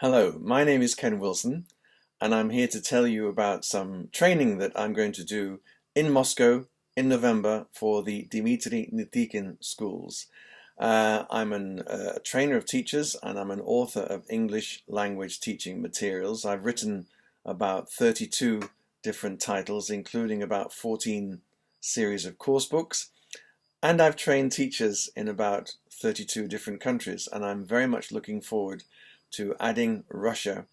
Hello, my name is Ken Wilson, and I'm here to tell you about some training that I'm going to do in Moscow in November for the Dimitry Nitikin schools. I'm a trainer of teachers and I'm an author of English language teaching materials. I've written about 32 different titles, including about 14 series of course books, and I've trained teachers in about 32 different countries, and I'm very much looking forward to adding Russia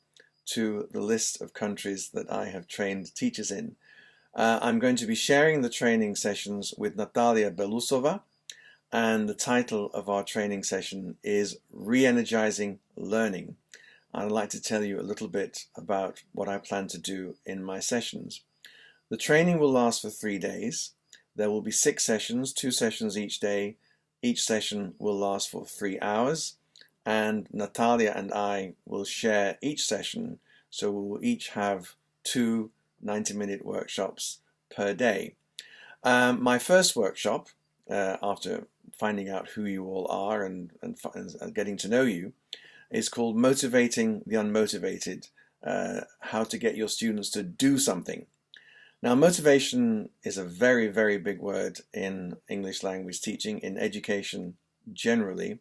to the list of countries that I have trained teachers in. I'm going to be sharing the training sessions with Natalia Belusova, and the title of our training session is Re-energizing Learning. I'd like to tell you a little bit about what I plan to do in my sessions. The training will last for 3 days. There will be 6 sessions, 2 sessions each day. Each session will last for 3 hours, and Natalia and I will share each session, so we will each have 2 90-minute workshops per day. My first workshop, after finding out who you all are and getting to know you, is called Motivating the Unmotivated, how to get your students to do something. Now, motivation is a very, very big word in English language teaching, in education generally,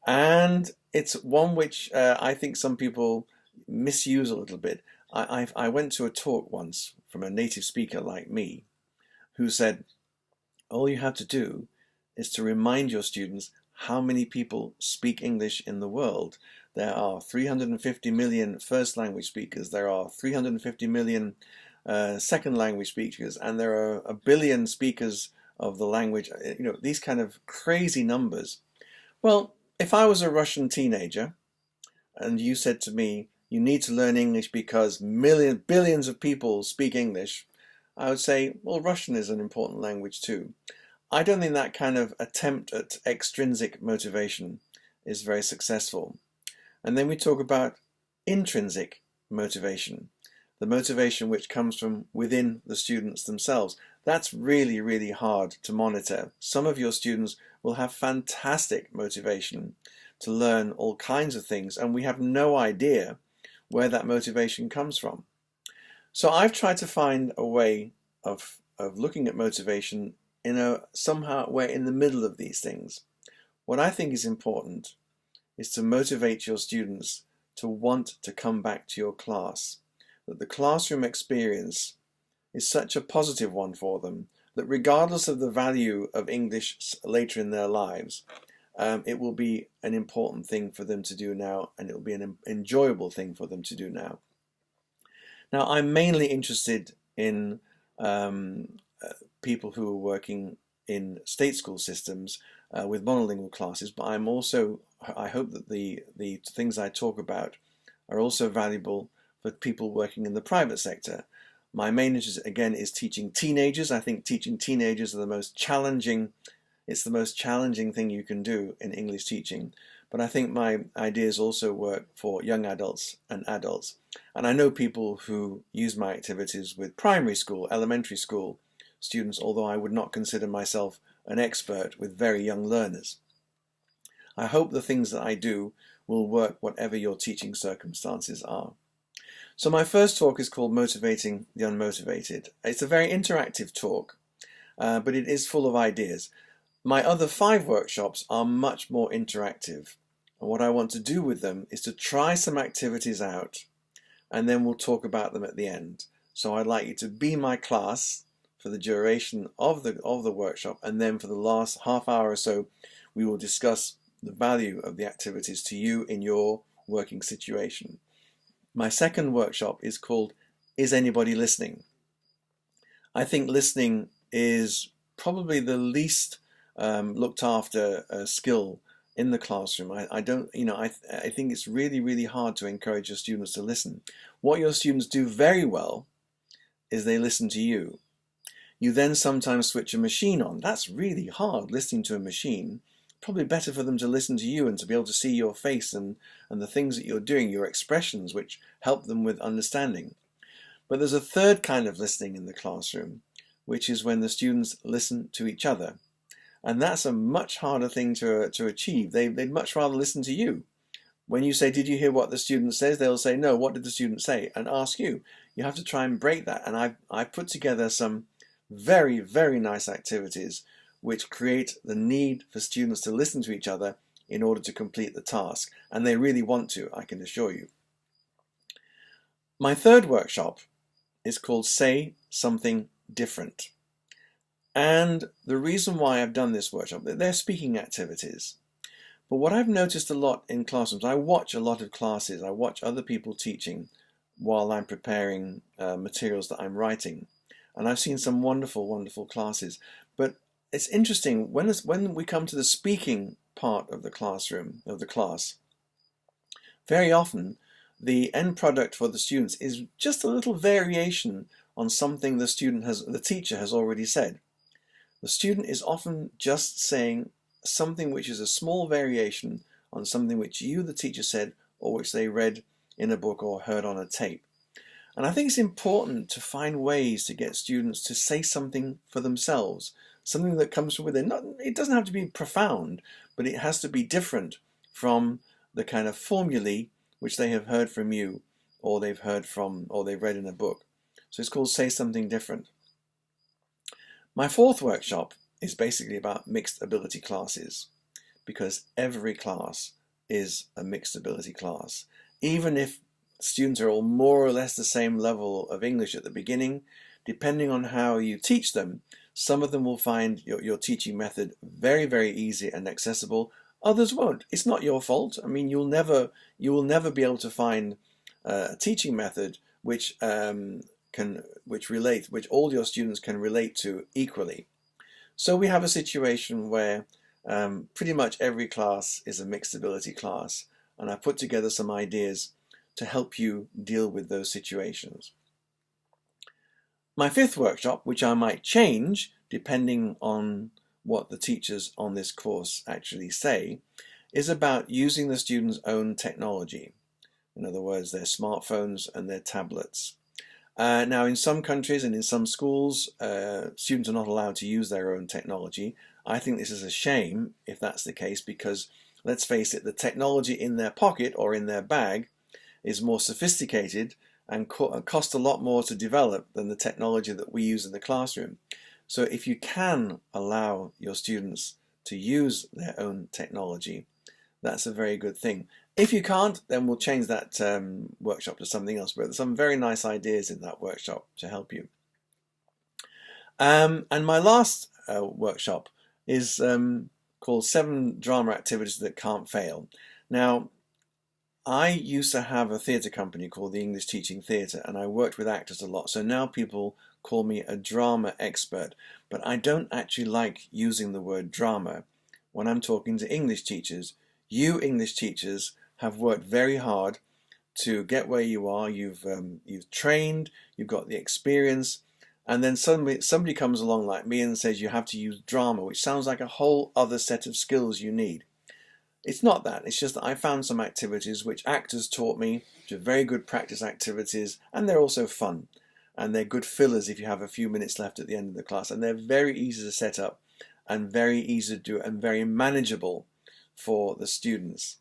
and it's one which I think some people misuse a little bit. I went to a talk once from a native speaker like me who said, all you have to do is to remind your students how many people speak English in the world. There are 350 million first language speakers, there are 350 million second language speakers, and there are 1 billion speakers of the language, these kind of crazy numbers. Well, if I was a Russian teenager and you said to me, you need to learn English because billions of people speak English, I would say, well, Russian is an important language too. I don't think that kind of attempt at extrinsic motivation is very successful. And then we talk about intrinsic motivation, the motivation which comes from within the students themselves. That's really, really hard to monitor. Some of your students will have fantastic motivation to learn all kinds of things, and we have no idea where that motivation comes from. So I've tried to find a way of looking at motivation somehow we're in the middle of these things. What I think is important is to motivate your students to want to come back to your class, that the classroom experience is such a positive one for them that regardless of the value of English later in their lives, it will be an important thing for them to do now, and it will be an enjoyable thing for them to do now. Now, I'm mainly interested in people who are working in state school systems with monolingual classes, but I hope that the things I talk about are also valuable for people working in the private sector. My main interest, again, is teaching teenagers. I think teaching teenagers are the most challenging thing you can do in English teaching. But I think my ideas also work for young adults and adults. And I know people who use my activities with primary school, elementary school students, although I would not consider myself an expert with very young learners. I hope the things that I do will work whatever your teaching circumstances are. So my first talk is called Motivating the Unmotivated. It's a very interactive talk, but it is full of ideas. My other 5 workshops are much more interactive, and what I want to do with them is to try some activities out, and then we'll talk about them at the end. So I'd like you to be my class for the duration of the workshop, and then for the last half hour or so we will discuss the value of the activities to you in your working situation. My second workshop is called Is Anybody Listening? I think listening is probably the least looked after skill in the classroom. I think it's really, really hard to encourage your students to listen. What your students do very well is they listen to you. You then sometimes switch a machine on. That's really hard, listening to a machine. Probably better for them to listen to you and to be able to see your face and the things that you're doing, your expressions, which help them with understanding. But there's a third kind of listening in the classroom, which is when the students listen to each other. And that's a much harder thing to achieve. They'd much rather listen to you. When you say, did you hear what the student says? They'll say, no, what did the student say? And ask you. You have to try and break that. And I've put together some very, very nice activities which create the need for students to listen to each other in order to complete the task. And they really want to, I can assure you. My third workshop is called Say Something Different. And the reason why I've done this workshop, they're speaking activities. But what I've noticed a lot in classrooms, I watch a lot of classes, I watch other people teaching while I'm preparing materials that I'm writing. And I've seen some wonderful, wonderful classes. But it's interesting, when we come to the speaking part of the classroom, of the class, very often the end product for the students is just a little variation on something the teacher has already said. The student is often just saying something which is a small variation on something which you, the teacher, said, or which they read in a book or heard on a tape. And I think it's important to find ways to get students to say something for themselves, something that comes from within. It doesn't have to be profound, but it has to be different from the kind of formulae which they have heard from you, or they've read in a book. So it's called Say Something Different. My fourth workshop is basically about mixed ability classes, because every class is a mixed ability class. Even if students are all more or less the same level of English at the beginning, depending on how you teach them, some of them will find your teaching method very, very easy and accessible. Others won't. It's not your fault. I mean, you will never be able to find a teaching method which all your students can relate to equally. So we have a situation where pretty much every class is a mixed ability class, and I put together some ideas to help you deal with those situations. My fifth workshop, which I might change depending on what the teachers on this course actually say, is about using the students' own technology. In other words, their smartphones and their tablets. Now, in some countries and in some schools, students are not allowed to use their own technology. I think this is a shame if that's the case, because let's face it, the technology in their pocket or in their bag is more sophisticated and cost a lot more to develop than the technology that we use in the classroom. So if you can allow your students to use their own technology, that's a very good thing. If you can't, then we'll change that workshop to something else. But there's some very nice ideas in that workshop to help you. And my last workshop is called 7 Drama Activities That Can't Fail. Now, I used to have a theatre company called the English Teaching Theatre, and I worked with actors a lot. So now people call me a drama expert. But I don't actually like using the word drama when I'm talking to English teachers. You English teachers have worked very hard to get where you are. You've trained, you've got the experience, and then suddenly somebody comes along like me and says you have to use drama, which sounds like a whole other set of skills you need. It's not that. It's just that I found some activities which actors taught me, which are very good practice activities, and they're also fun. And they're good fillers if you have a few minutes left at the end of the class. And they're very easy to set up and very easy to do and very manageable for the students.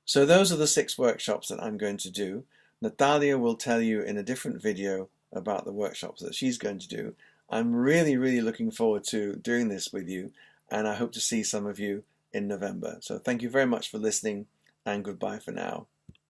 So those are the 6 workshops that I'm going to do. Natalia will tell you in a different video about the workshops that she's going to do. I'm really, really looking forward to doing this with you, and I hope to see some of you in November. So thank you very much for listening, and goodbye for now.